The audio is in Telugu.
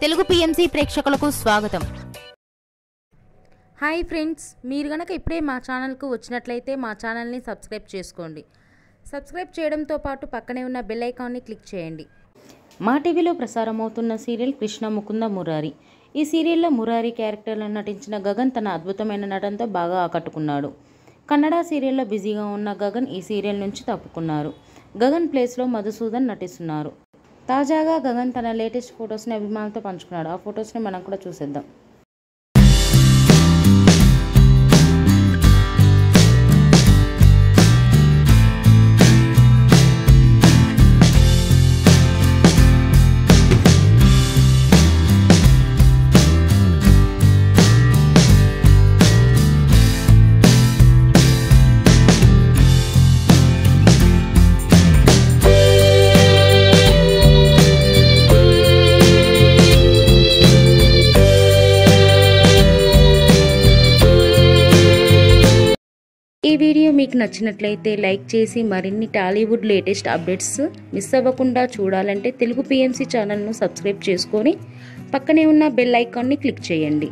తెలుగు పిఎంసి ప్రేక్షకులకు స్వాగతం. హాయ్ ఫ్రెండ్స్, మీరు గనక ఇప్పుడే మా ఛానల్కు వచ్చినట్లయితే మా ఛానల్ని సబ్స్క్రైబ్ చేసుకోండి. సబ్స్క్రైబ్ చేయడంతో పాటు పక్కనే ఉన్న బెల్ ఐకాన్ని క్లిక్ చేయండి. మా టీవీలో ప్రసారమవుతున్న సీరియల్ కృష్ణ ముకుంద మురారి. ఈ సీరియల్లో మురారి క్యారెక్టర్లో నటించిన గగన్ తన అద్భుతమైన నటనతో బాగా ఆకట్టుకున్నాడు. కన్నడ సీరియల్లో బిజీగా ఉన్న గగన్ ఈ సీరియల్ నుంచి తప్పుకున్నారు. గగన్ ప్లేస్లో మధుసూదన్ నటిస్తున్నారు. తాజాగా గగన్ తన లేటెస్ట్ ఫొటోస్ని అభిమానులతో పంచుకున్నాడు. ఆ ఫొటోస్ని మనం కూడా చూసేద్దాం. ఈ వీడియో మీకు నచ్చినట్లయితే లైక్ చేసి మరిన్ని టాలీవుడ్ లేటెస్ట్ అప్డేట్స్ మిస్ అవ్వకుండా చూడాలంటే తెలుగు పిఎంసి ఛానల్ను సబ్స్క్రైబ్ చేసుకొని పక్కనే ఉన్న బెల్ ఐకాన్ని క్లిక్ చేయండి.